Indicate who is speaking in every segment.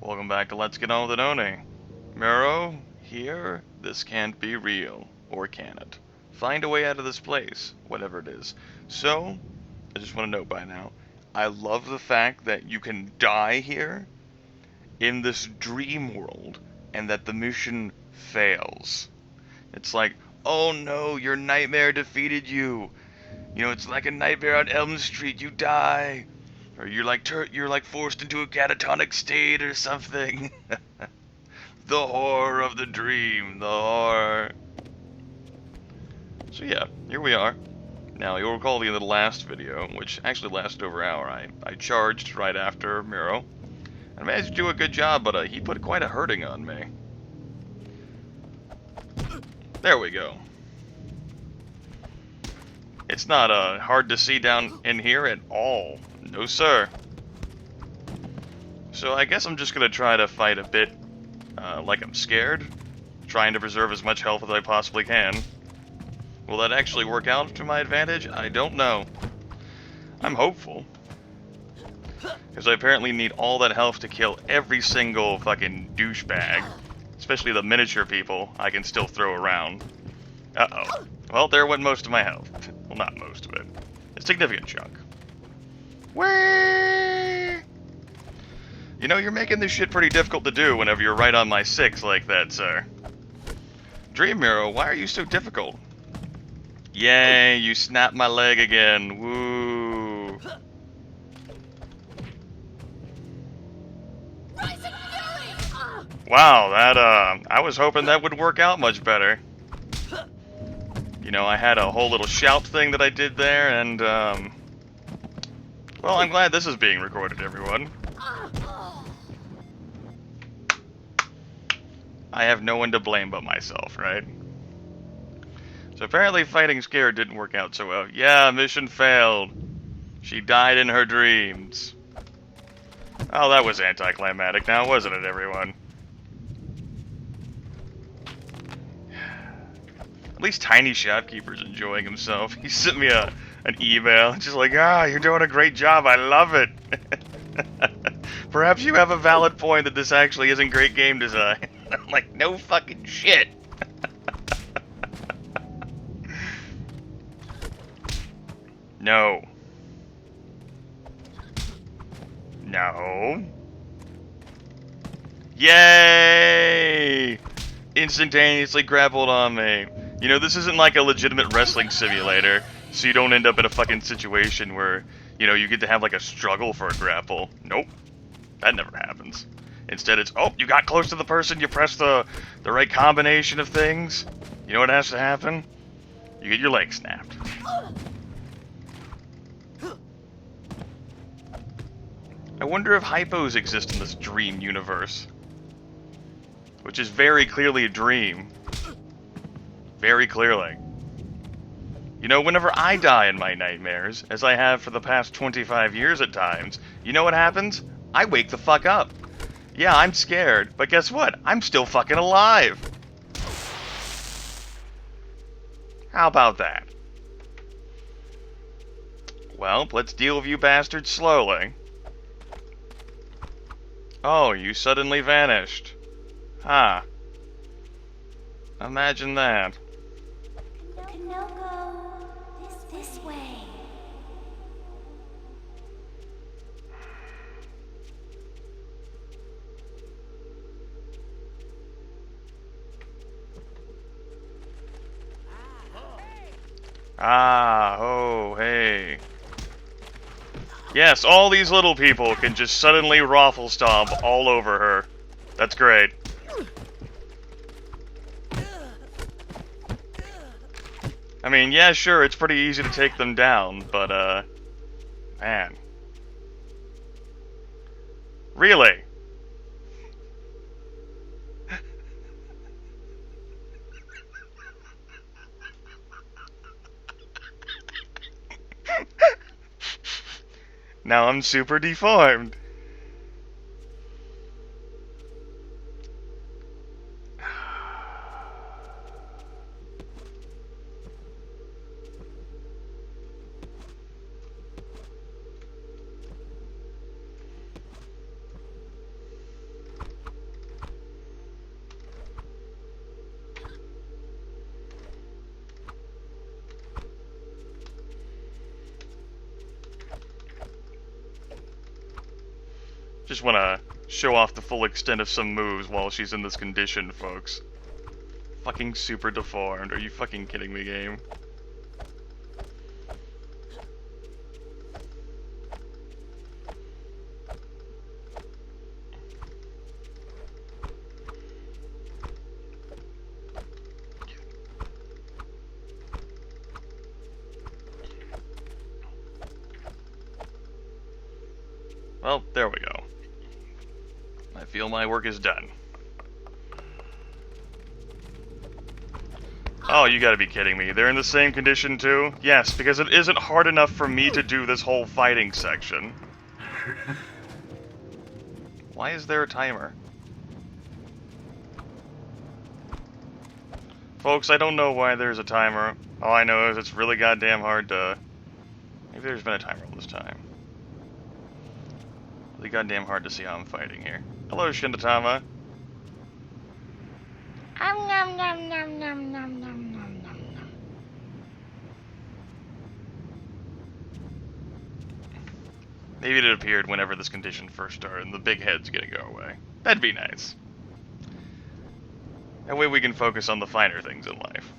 Speaker 1: Welcome back to Let's Get On With It Oni. Miro, here, this can't be real. Or can it? Find a way out of this place, whatever it is. So, I just want to know by now, I love the fact that you can die here, in this dream world, and that the mission fails. It's like, oh no, your nightmare defeated you. You know, it's like a nightmare on Elm Street, you die. Or you're like forced into a catatonic state or something. The horror of the dream, the horror. So yeah, here we are. Now, you'll recall the end of the last video, which actually lasted over an hour. I charged right after Miro. I managed to do a good job, but he put quite a hurting on me. There we go. It's not hard to see down in here at all. No, sir. So I guess I'm just going to try to fight a bit like I'm scared, trying to preserve as much health as I possibly can. Will that actually work out to my advantage? I don't know. I'm hopeful. Because I apparently need all that health to kill every single fucking douchebag. Especially the miniature people I can still throw around. Uh-oh. Well, there went most of my health. Well, not most of it. A significant chunk. Whee! You know, you're making this shit pretty difficult to do whenever you're right on my 6 like that, sir. Dream Mirror, why are you so difficult? Yay, you snapped my leg again. Woo. Wow, that, I was hoping that would work out much better. You know, I had a whole little shout thing that I did there, and, well, I'm glad this is being recorded, everyone. I have no one to blame but myself, right? So apparently fighting scared didn't work out so well. Yeah, mission failed. She died in her dreams. Oh, that was anticlimactic now, wasn't it, everyone? At least Tiny Shopkeeper's enjoying himself. He sent me an email, just like, you're doing a great job, I love it. Perhaps you have a valid point that this actually isn't great game design. I'm like, no fucking shit. No. No. Yay! Instantaneously grappled on me. You know, this isn't like a legitimate wrestling simulator, so you don't end up in a fucking situation where, you know, you get to have like a struggle for a grapple. Nope. That never happens. Instead it's, oh, you got close to the person, you press the right combination of things. You know what has to happen? You get your leg snapped. I wonder if hypos exist in this dream universe. Which is very clearly a dream. Very clearly. You know, whenever I die in my nightmares, as I have for the past 25 years at times, you know what happens? I wake the fuck up. Yeah, I'm scared, but guess what? I'm still fucking alive. How about that? Well, let's deal with you bastards slowly. Oh, you suddenly vanished. Huh. Imagine that.
Speaker 2: Konoko, this way.
Speaker 1: Ah, oh, hey. Yes, all these little people can just suddenly raffle stomp all over her. That's great. I mean, yeah, sure, it's pretty easy to take them down, but, man. Really? Now I'm super deformed. Just want to show off the full extent of some moves while she's in this condition, folks. Fucking super deformed. Are you fucking kidding me, game? Well, there we go. I feel my work is done. Oh, you gotta be kidding me. They're in the same condition too? Yes, because it isn't hard enough for me to do this whole fighting section. Why is there a timer? Folks, I don't know why there's a timer. All I know is it's really goddamn hard to... Maybe there's been a timer all this time. Really goddamn hard to see how I'm fighting here. Hello, Shindatama.
Speaker 2: Nom nom nom nom nom nom nom nom nom.
Speaker 1: Maybe it appeared whenever this condition first started and the big head's gonna go away. That'd be nice. That way we can focus on the finer things in life.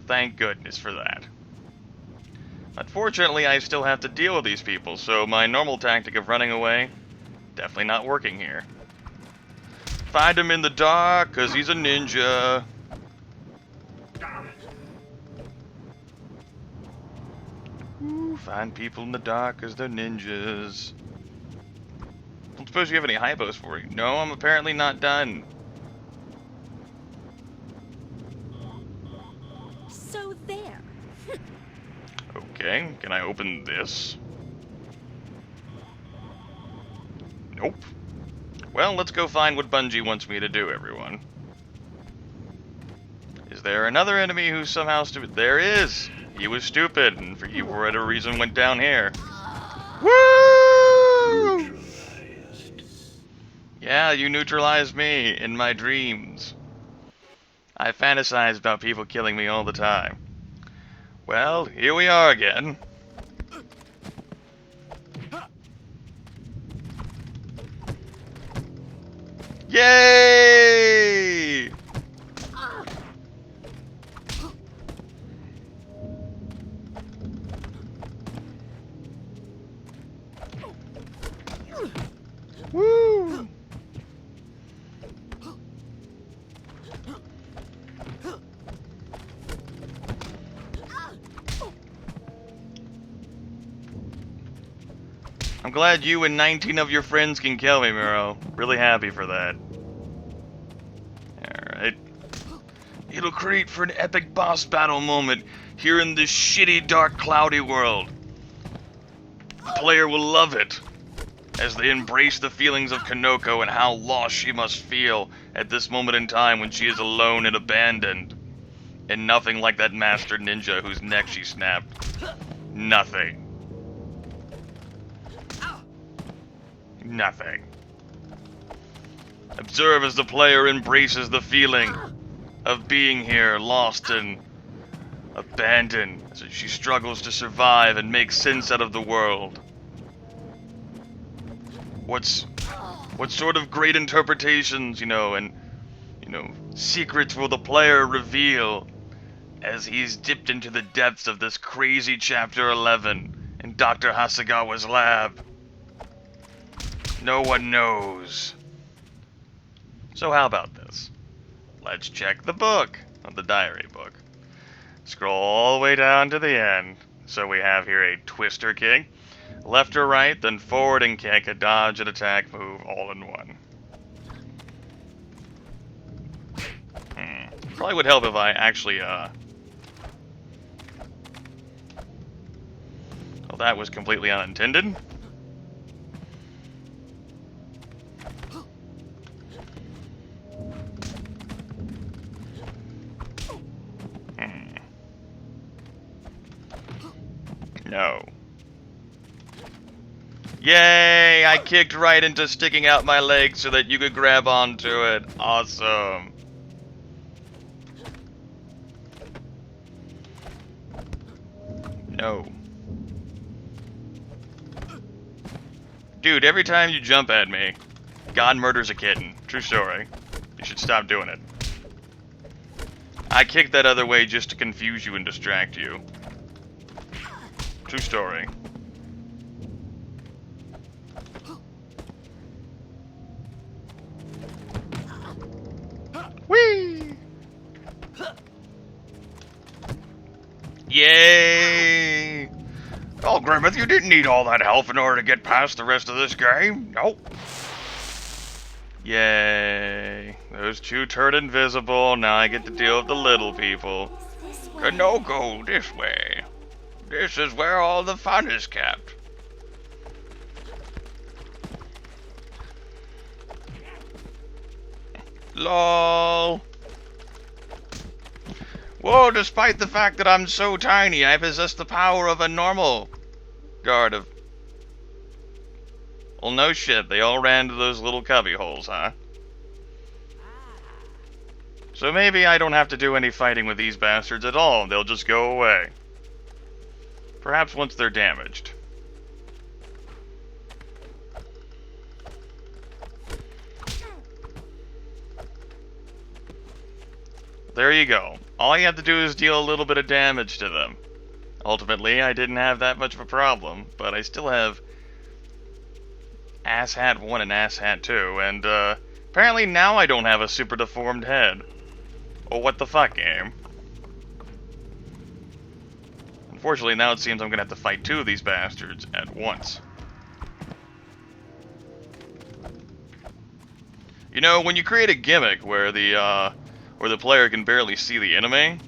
Speaker 1: Thank goodness for that. Unfortunately, I still have to deal with these people, so my normal tactic of running away, definitely not working here. Find him in the dark, cause he's a ninja. Ooh, find people in the dark, cause they're ninjas. Don't suppose you have any hypos for you. No, I'm apparently not done.
Speaker 2: So there.
Speaker 1: Okay, can I open this? Nope. Well, let's go find what Bungie wants me to do, everyone. Is there another enemy who's somehow stupid? There is! He was stupid, and for whatever reason went down here. Woo! Yeah, you neutralized me in my dreams. I fantasize about people killing me all the time. Well, here we are again. Yay! Woo! I'm glad you and 19 of your friends can kill me, Miro. Really happy for that. Alright. It'll create for an epic boss battle moment here in this shitty, dark, cloudy world. The player will love it as they embrace the feelings of Konoko and how lost she must feel at this moment in time when she is alone and abandoned. And nothing like that master ninja whose neck she snapped. Nothing. Nothing. Observe as the player embraces the feeling of being here, lost and abandoned, as she struggles to survive and make sense out of the world. What sort of great interpretations, and secrets will the player reveal as he's dipped into the depths of this crazy Chapter 11 in Dr. Hasegawa's lab? No one knows. So how about this? Let's check the book, the diary book. Scroll all the way down to the end. So we have here a twister kick, left or right, then forward and kick, a dodge and attack move all in one. Probably would help if I actually, well, that was completely unintended. No. Yay! I kicked right into sticking out my leg so that you could grab onto it. Awesome. No. Dude, every time you jump at me, God murders a kitten. True story. You should stop doing it. I kicked that other way just to confuse you and distract you. True story. Whee! Yay! Oh, Grimith, you didn't need all that health in order to get past the rest of this game. Nope. Yay. Those two turned invisible. Now I get to deal with the little people. Konoko, this way. This is where all the fun is kept. LOL. Whoa, despite the fact that I'm so tiny, I possess the power of a normal guard of... Well, no shit, they all ran to those little cubby holes, huh? So maybe I don't have to do any fighting with these bastards at all, they'll just go away. Perhaps once they're damaged. There you go. All you have to do is deal a little bit of damage to them. Ultimately, I didn't have that much of a problem, but I still have Asshat 1 and Asshat 2, and apparently now I don't have a super deformed head. Oh, what the fuck, game? Unfortunately, now it seems I'm gonna have to fight two of these bastards at once. You know, when you create a gimmick where the player can barely see the enemy,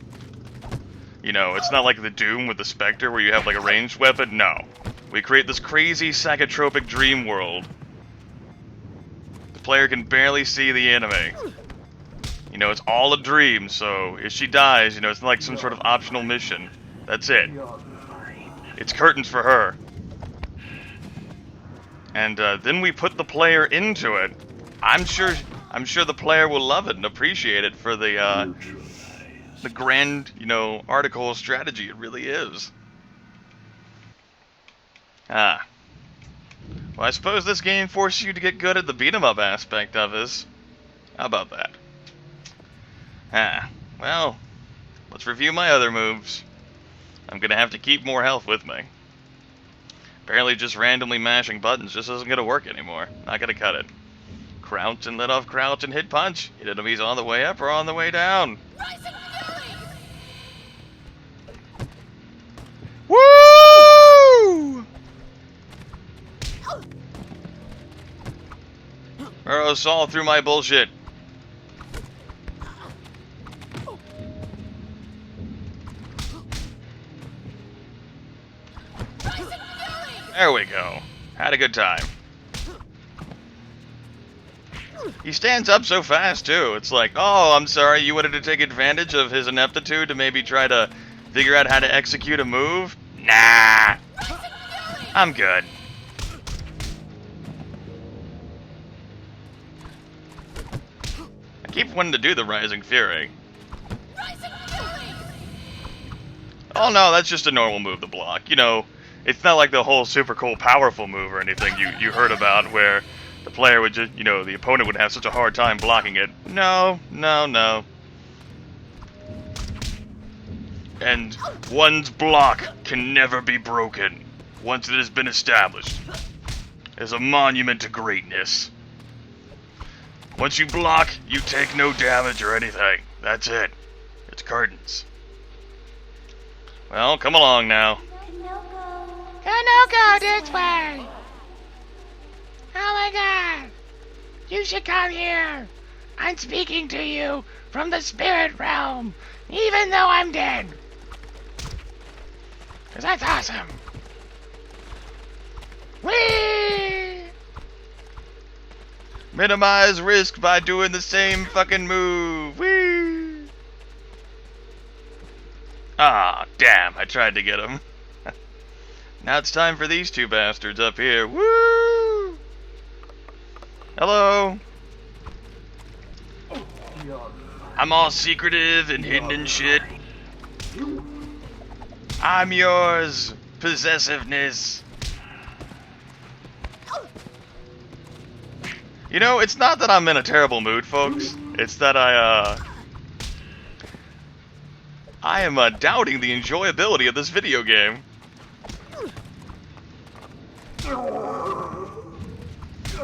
Speaker 1: you know, it's not like the Doom with the Spectre where you have like a ranged weapon. No. We create this crazy psychotropic dream world. The player can barely see the enemy. You know, it's all a dream, so if she dies, you know, it's not like some sort of optional mission. That's it. It's curtains for her. And then we put the player into it. I'm sure the player will love it and appreciate it for the grand, you know, article strategy it really is. Ah. Well, I suppose this game forces you to get good at the beat-em-up aspect of this. How about that? Ah. Well, let's review my other moves. I'm gonna have to keep more health with me. Apparently just randomly mashing buttons just isn't gonna work anymore. Not gonna cut it. Crouch and let off crouch and hit punch. Hit enemies on the way up or on the way down. Woo! Arrow saw through my bullshit. There we go. Had a good time. He stands up so fast, too. It's like, oh, I'm sorry, you wanted to take advantage of his ineptitude to maybe try to figure out how to execute a move? Nah. I'm good. I keep wanting to do the Rising Fury. Oh no, that's just a normal move to block. You know, it's not like the whole super cool powerful move or anything you heard about where the player would just, you know, the opponent would have such a hard time blocking it. No, no, no. And one's block can never be broken once it has been established. As a monument to greatness. Once you block, you take no damage or anything. That's it. It's curtains. Well, come along now.
Speaker 2: Konoko, this way! Oh my god! You should come here! I'm speaking to you from the spirit realm, even though I'm dead! 'Cause that's awesome! Whee!
Speaker 1: Minimize risk by doing the same fucking move. Whee! Ah, damn, I tried to get him. Now it's time for these two bastards up here. Woo! Hello. I'm all secretive and hidden and shit. I'm yours, possessiveness. You know, it's not that I'm in a terrible mood, folks. It's that I am doubting the enjoyability of this video game.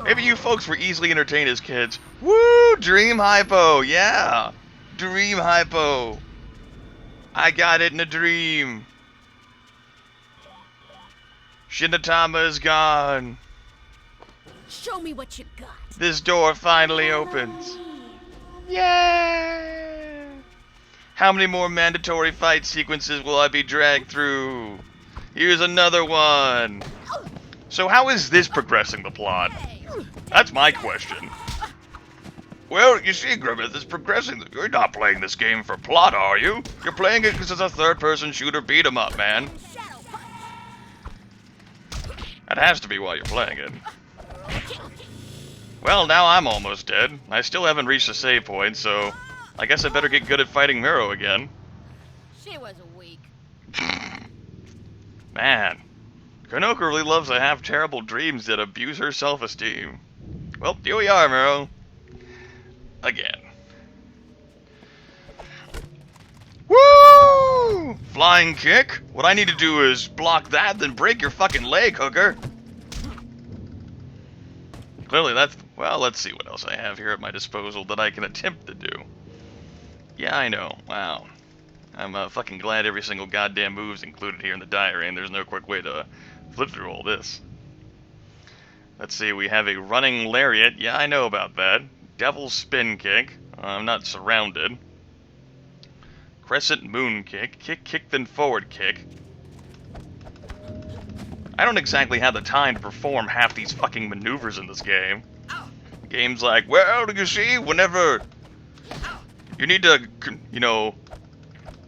Speaker 1: Maybe you folks were easily entertained as kids. Woo! Dream Hypo! Yeah! Dream Hypo! I got it in a dream. Shinatama is gone.
Speaker 3: Show me what you got.
Speaker 1: This door finally opens. Yeah! How many more mandatory fight sequences will I be dragged through? Here's another one. So how is this progressing the plot? That's my question. Well, you see, Grimith, it's progressing. You're not playing this game for plot, are you? You're playing it because it's a third-person shooter beat-em-up, man. That has to be why you're playing it. Well, now I'm almost dead. I still haven't reached the save point, so I guess I better get good at fighting Miro again.
Speaker 3: She was weak.
Speaker 1: Man, Konoko really loves to have terrible dreams that abuse her self-esteem. Well, here we are, Miro. Again. Woo! Flying kick? What I need to do is block that, then break your fucking leg, hooker. Clearly that's... Well, let's see what else I have here at my disposal that I can attempt to do. Yeah, I know. Wow. I'm fucking glad every single goddamn move's included here in the diary, and there's no quick way to flip through all this. Let's see, we have a running lariat. Yeah, I know about that. Devil spin kick. I'm not surrounded. Crescent moon kick. Kick, then forward kick. I don't exactly have the time to perform half these fucking maneuvers in this game. Game's like, well, you see, whenever you need to, you know,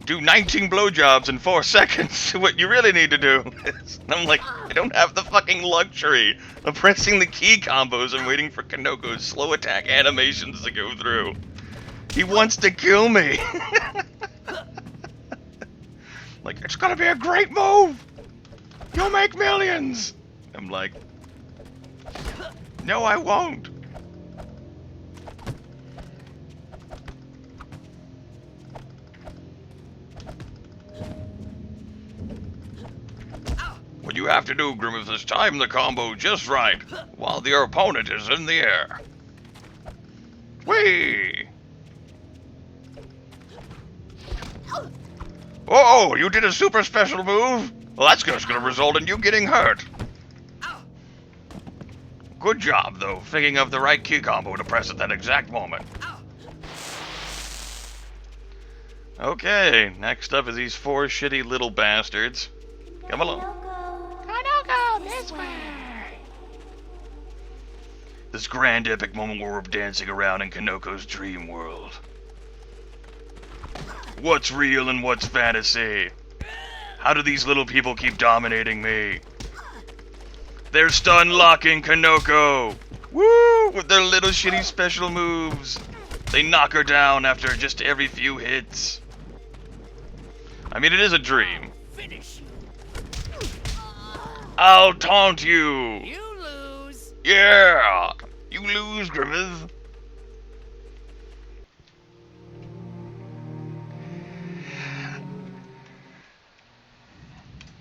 Speaker 1: do 19 blowjobs in 4 seconds, what you really need to do is... And I'm like, I don't have the fucking luxury of pressing the key combos and waiting for Konoko's slow attack animations to go through. He wants to kill me. Like, it's gonna be a great move. You'll make millions. I'm like, no, I won't. What you have to do, Grimith, is time the combo just right, while your opponent is in the air. Whee! Oh, you did a super special move? Well, that's just gonna result in you getting hurt. Good job, though, thinking of the right key combo to press at that exact moment. Okay, next up is these 4 shitty little bastards. Come along.
Speaker 2: Konoko, this way.
Speaker 1: This grand epic moment where we're dancing around in Konoko's dream world. What's real and what's fantasy? How do these little people keep dominating me? They're stun locking Konoko! Woo! With their little shitty special moves. They knock her down after just every few hits. I mean, it is a dream. I'll taunt you!
Speaker 3: You lose.
Speaker 1: Yeah! You lose, Grimith.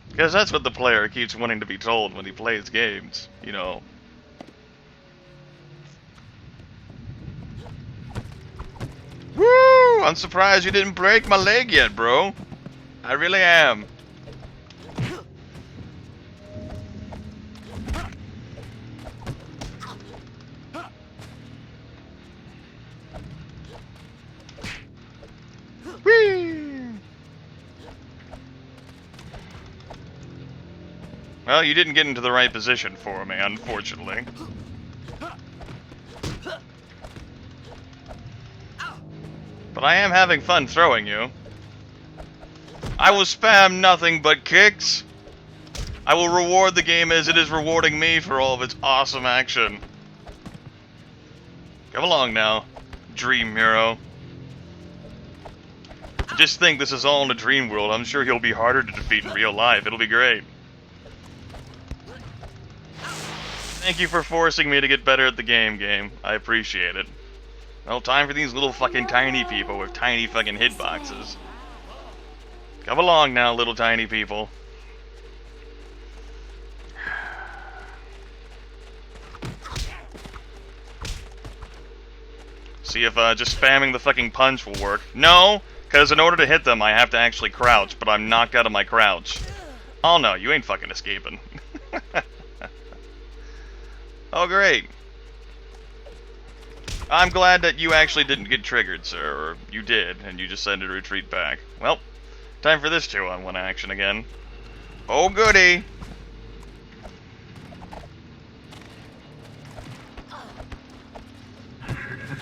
Speaker 1: Because that's what the player keeps wanting to be told when he plays games, you know. Woo! I'm surprised you didn't break my leg yet, bro. I really am. Well, you didn't get into the right position for me, unfortunately. But I am having fun throwing you. I will spam nothing but kicks. I will reward the game as it is rewarding me for all of its awesome action. Come along now, Dream Hero. Just think this is all in a dream world. I'm sure he'll be harder to defeat in real life. It'll be great. Thank you for forcing me to get better at the game. I appreciate it. Well, time for these little fucking tiny people with tiny fucking hitboxes. Come along now, little tiny people. See if just spamming the fucking punch will work. No, because in order to hit them, I have to actually crouch, but I'm knocked out of my crouch. Oh no, you ain't fucking escaping. Oh, great. I'm glad that you actually didn't get triggered, sir, or you did, and you just decided to retreat back. Well, time for this 2-on-1 action again. Oh, goody!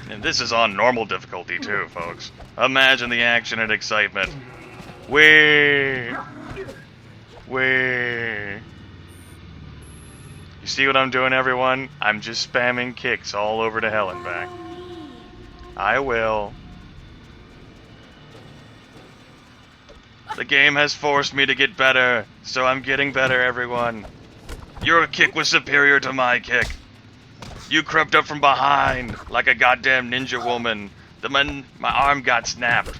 Speaker 1: And this is on normal difficulty, too, folks. Imagine the action and excitement. Whee! Whee! You see what I'm doing, everyone? I'm just spamming kicks all over to hell and back. I will. The game has forced me to get better, so I'm getting better, everyone. Your kick was superior to my kick. You crept up from behind like a goddamn ninja woman. My arm got snapped.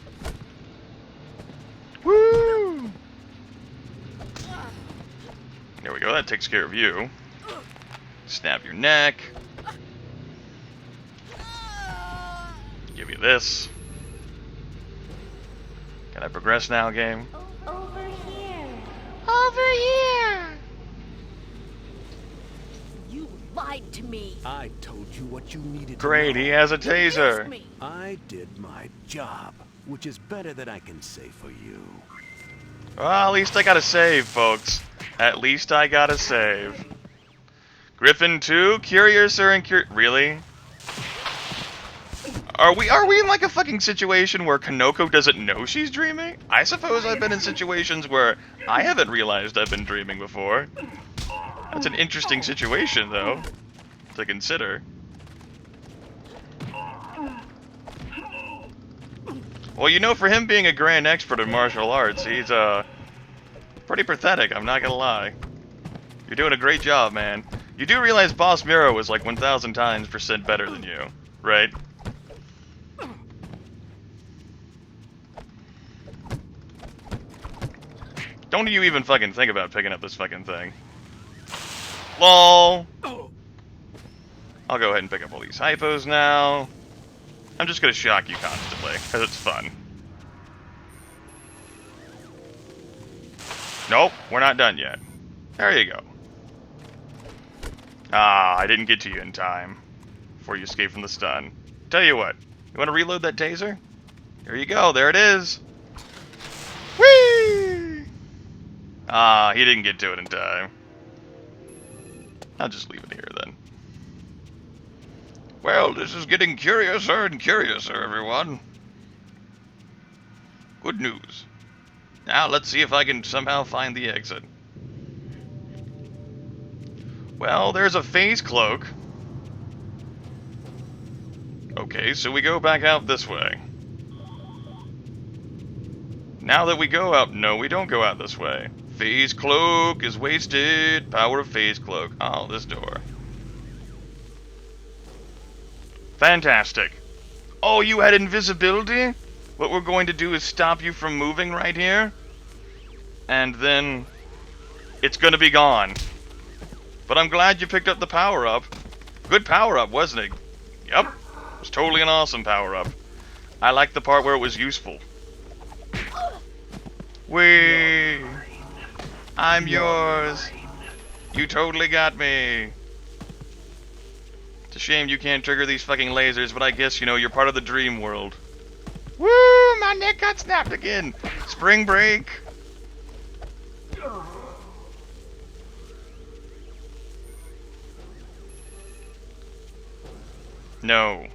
Speaker 1: Woo! There we go, that takes care of you. Snap your neck. Give you this. Can I progress now, game?
Speaker 4: Over here.
Speaker 2: Over here.
Speaker 3: You lied to me.
Speaker 5: I told you what you needed
Speaker 1: Great,
Speaker 5: to
Speaker 1: he
Speaker 5: know.
Speaker 1: has a
Speaker 3: Kissed
Speaker 1: taser.
Speaker 3: me.
Speaker 5: I did my job, which is better than I can say for you.
Speaker 1: Well, at least I got a save, folks. At least I got a save. Griffin 2, Curiouser and really? Are we in like a fucking situation where Konoko doesn't know she's dreaming? I suppose I've been in situations where I haven't realized I've been dreaming before. That's an interesting situation, though, to consider. Well, you know, for him being a grand expert in martial arts, he's, pretty pathetic, I'm not gonna lie. You're doing a great job, man. You do realize Boss Miro is like 1,000 times % better than you, right? Don't you even fucking think about picking up this fucking thing. LOL! I'll go ahead and pick up all these hypos now. I'm just gonna shock you constantly, because it's fun. Nope, we're not done yet. There you go. Ah, I didn't get to you in time. Before you escape from the stun. Tell you what, you want to reload that taser? Here you go, there it is. Whee! Ah, he didn't get to it in time. I'll just leave it here then. Well, this is getting curiouser and curiouser, everyone. Good news. Now let's see if I can somehow find the exit. Well, there's a phase cloak. Okay, so we go back out this way. Now that we go out... No, we don't go out this way. Phase cloak is wasted. Power of phase cloak. Oh, this door. Fantastic. Oh, you had invisibility? What we're going to do is stop you from moving right here. And then... it's gonna be gone. But I'm glad you picked up the power-up. Good power-up, wasn't it? Yep. It was totally an awesome power-up. I liked the part where it was useful. Whee! I'm yours. You totally got me. It's a shame you can't trigger these fucking lasers, but I guess, you know, you're part of the dream world. Woo! My neck got snapped again. Spring break. No.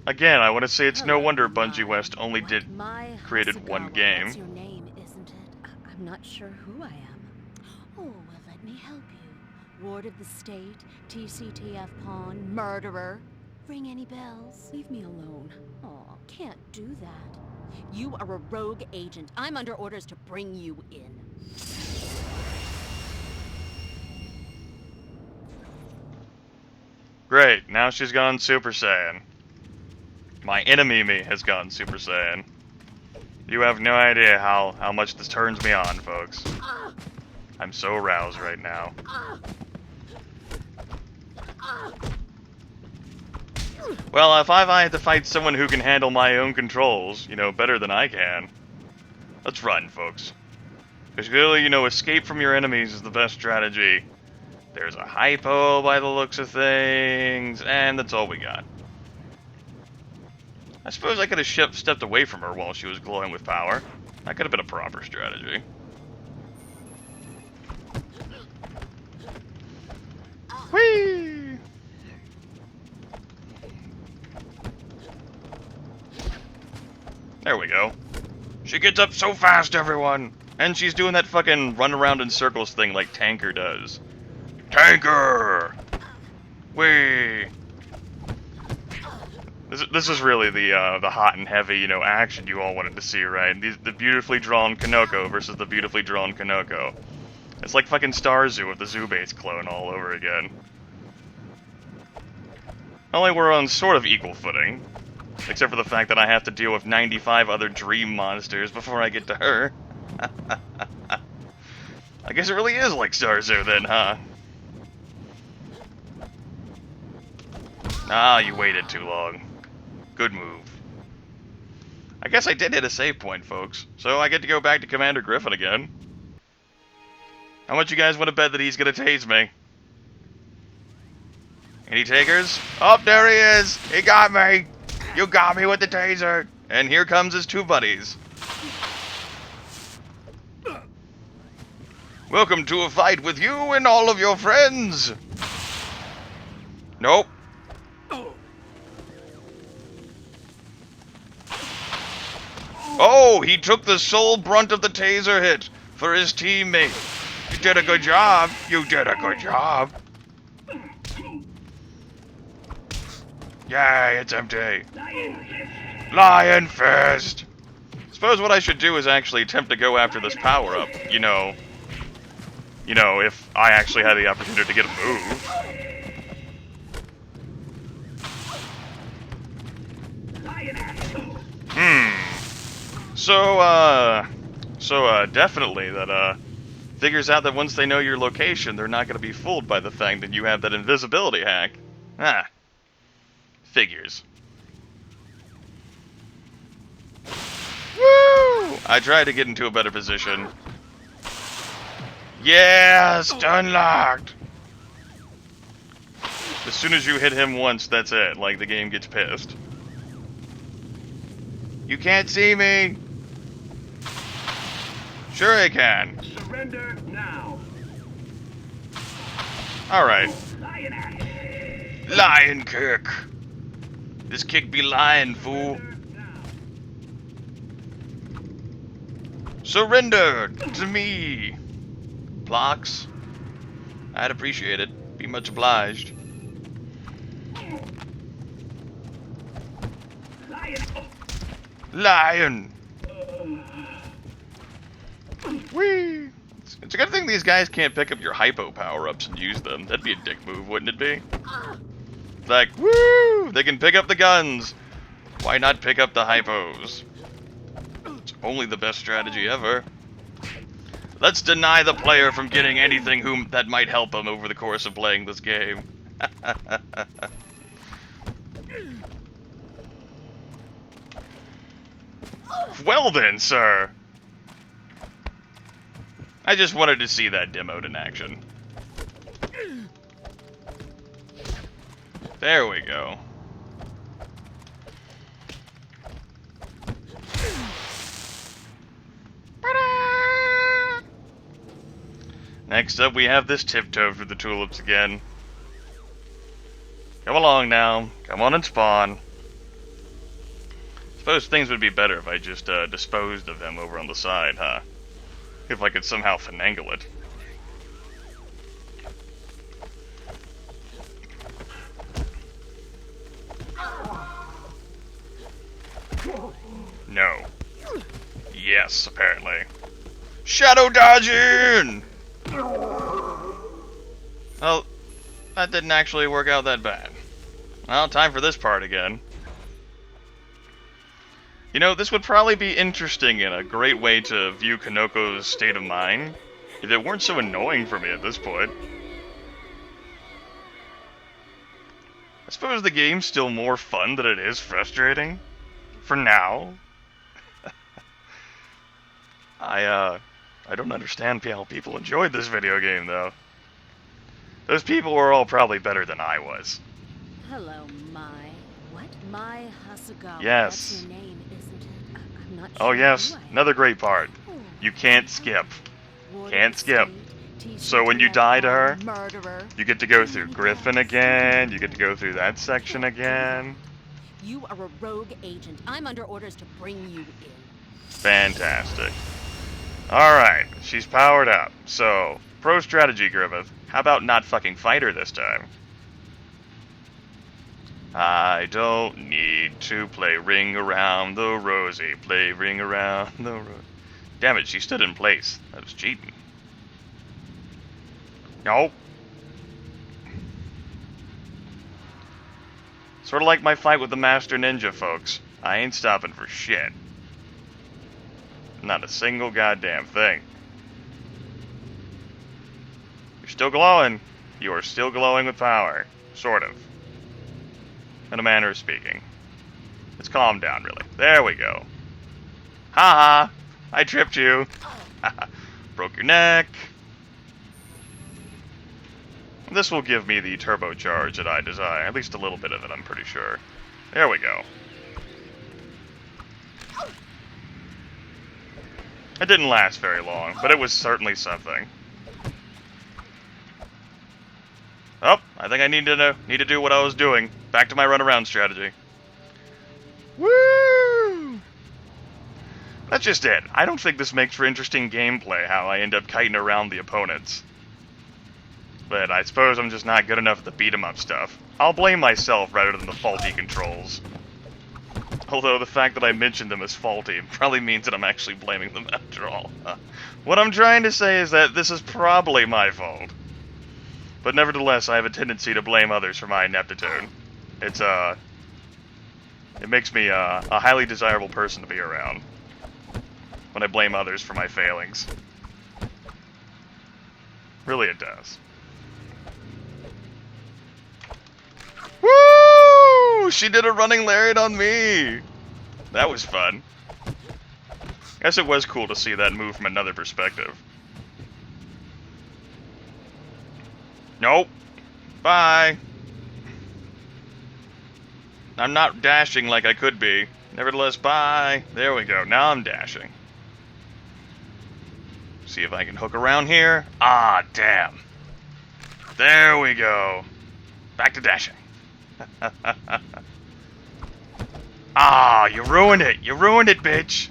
Speaker 1: Again, I want to say it's no wonder Bungie West only created one game.
Speaker 3: What's your name? I'm not sure who I am. Oh, well, let me help you. Ward of the state, TCTF pawn, murderer. Ring any bells? Leave me alone. Aw, can't do that. You are a rogue agent. I'm under orders to bring you in.
Speaker 1: Great, now she's gone Super Saiyan. My enemy me has gone Super Saiyan. You have no idea how much this turns me on, folks. I'm so aroused right now. Well, if I had to fight someone who can handle my own controls, you know, better than I can, let's run, folks. Because clearly, you know, escape from your enemies is the best strategy. There's a hypo by the looks of things, and that's all we got. I suppose I could have stepped away from her while she was glowing with power. That could have been a proper strategy. Whee! There we go. She gets up so fast, everyone! And she's doing that fucking run around in circles thing like Tanker does. Tanker! Whee! This is really the hot and heavy, you know, action you all wanted to see, right? The beautifully drawn Konoko versus the beautifully drawn Konoko. It's like fucking Star Zoo with the Zoo Base clone all over again. Only we're on sort of equal footing. Except for the fact that I have to deal with 95 other dream monsters before I get to her. I guess it really is like Star Zoo then, huh? Ah, you waited too long. Good move. I guess I did hit a save point, folks. So I get to go back to Commander Griffin again. How much you guys want to bet that he's gonna tase me? Any takers? Oh, there he is! He got me! You got me with the taser! And here comes his two buddies. Welcome to a fight with you and all of your friends! Nope. Oh, he took the sole brunt of the taser hit for his teammate. You did a good job. You did a good job. Yay, it's empty. Lion Fist! Suppose what I should do is actually attempt to go after this power-up, you know, if I actually had the opportunity to get a move. So definitely that, figures out that once they know your location, they're not going to be fooled by the fact that you have that invisibility hack. Ah. Figures. Woo! I tried to get into a better position. Yeah, stun locked! As soon as you hit him once, that's it. Like, the game gets pissed. You can't see me! Sure I can.
Speaker 5: Surrender now.
Speaker 1: Alright. Lion kick. This kick be lying, fool. Surrender to me. Blocks. I'd appreciate it. Be much obliged. Lion. Whee! It's a good thing these guys can't pick up your hypo power-ups and use them. That'd be a dick move, wouldn't it be? Like, woo! They can pick up the guns. Why not pick up the hypos? It's only the best strategy ever. Let's deny the player from getting anything that might help him over the course of playing this game. Well then, sir. I just wanted to see that demoed in action. There we go. Next up, we have this tiptoe through the tulips again. Come along now. Come on and spawn. Suppose things would be better if I just disposed of him over on the side, huh? If I could somehow finagle it. No. Yes, apparently. Shadow dodging! Well, that didn't actually work out that bad. Well, time for this part again. You know, this would probably be interesting and a great way to view Konoko's state of mind, if it weren't so annoying for me at this point. I suppose the game's still more fun than it is frustrating. For now. I don't understand how people enjoyed this video game, though. Those people were all probably better than I was.
Speaker 3: Hello, What? Mai Hasagawa.
Speaker 1: Yes.
Speaker 3: That's your name, isn't it? I'm not
Speaker 1: Oh
Speaker 3: sure
Speaker 1: yes,
Speaker 3: who I am.
Speaker 1: another great part. You can't skip. Can't skip. So when you die to her,
Speaker 3: Murderer.
Speaker 1: you get to go through Griffin again, you get to go through that section again.
Speaker 3: You are a rogue agent. I'm under orders to bring you in.
Speaker 1: Fantastic. Alright, she's powered up. So, pro strategy, Grimith. How about not fucking fight her this time? I don't need to play Ring Around the Rosie. Play Ring Around the Rosie. Damn it, she stood in place. That was cheating. Nope. Sort of like my fight with the Master Ninja, folks. I ain't stopping for shit. Not a single goddamn thing. You're still glowing. You are still glowing with power. Sort of. In a manner of speaking. Let's calm down, really. There we go. Ha ha! I tripped you. Broke your neck. This will give me the turbocharge that I desire. At least a little bit of it, I'm pretty sure. There we go. It didn't last very long, but it was certainly something. Oh, I think I need to do what I was doing. Back to my runaround strategy. Woo! That's just it. I don't think this makes for interesting gameplay, how I end up kiting around the opponents. But I suppose I'm just not good enough at the beat-em-up stuff. I'll blame myself rather than the faulty controls. Although the fact that I mentioned them as faulty probably means that I'm actually blaming them after all. What I'm trying to say is that this is probably my fault. But nevertheless, I have a tendency to blame others for my ineptitude. It makes me a highly desirable person to be around. When I blame others for my failings. Really it does. Woo! She did a running lariat on me! That was fun. Guess it was cool to see that move from another perspective. Nope. Bye. I'm not dashing like I could be. Nevertheless, bye. There we go. Now I'm dashing. See if I can hook around here. Ah, damn. There we go. Back to dashing. Ah, you ruined it. You ruined it, bitch.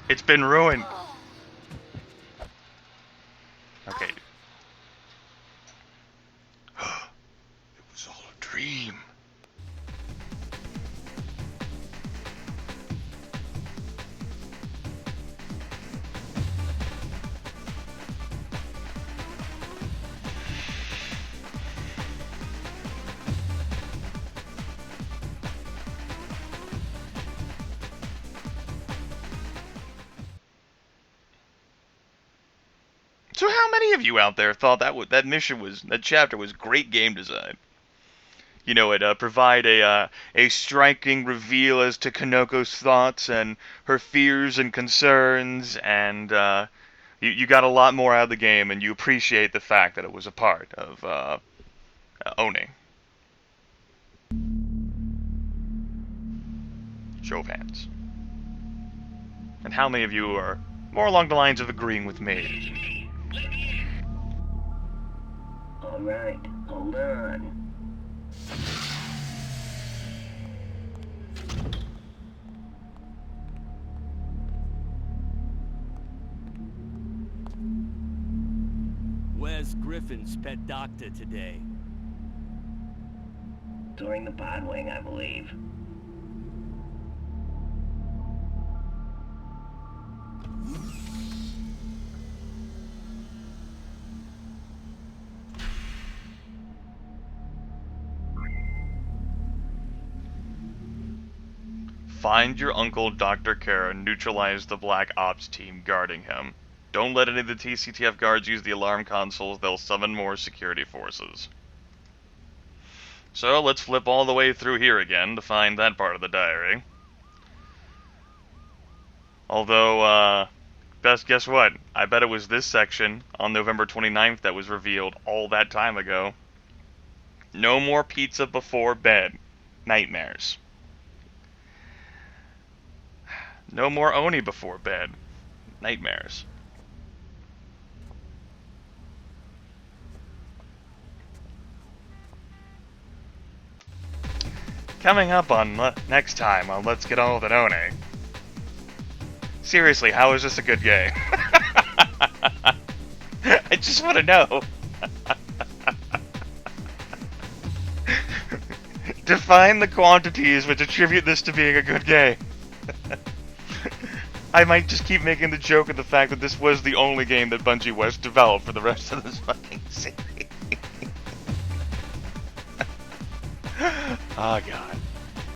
Speaker 1: It's been ruined. Okay. It was all a dream. So how many of you out there thought that chapter was great game design? You know, it provide a striking reveal as to Konoko's thoughts and her fears and concerns, and you got a lot more out of the game, and you appreciate the fact that it was a part of owning. Show of hands. And how many of you are more along the lines of agreeing with me?
Speaker 4: Alright, hold on.
Speaker 5: Griffin's pet doctor today?
Speaker 4: During the Podwing, I believe.
Speaker 1: Find your uncle, Dr. Kara, and neutralize the Black Ops team guarding him. Don't let any of the TCTF guards use the alarm consoles, they'll summon more security forces. So, let's flip all the way through here again to find that part of the diary. Although, guess what? I bet it was this section on November 29th that was revealed all that time ago. No more pizza before bed. Nightmares. No more Oni before bed. Nightmares. Coming up on next time on Let's Get On With It Oni. Seriously, how is this a good game? I just want to know. Define the quantities which attribute this to being a good game. I might just keep making the joke of the fact that this was the only game that Bungie West developed for the rest of this fucking series. Oh, God.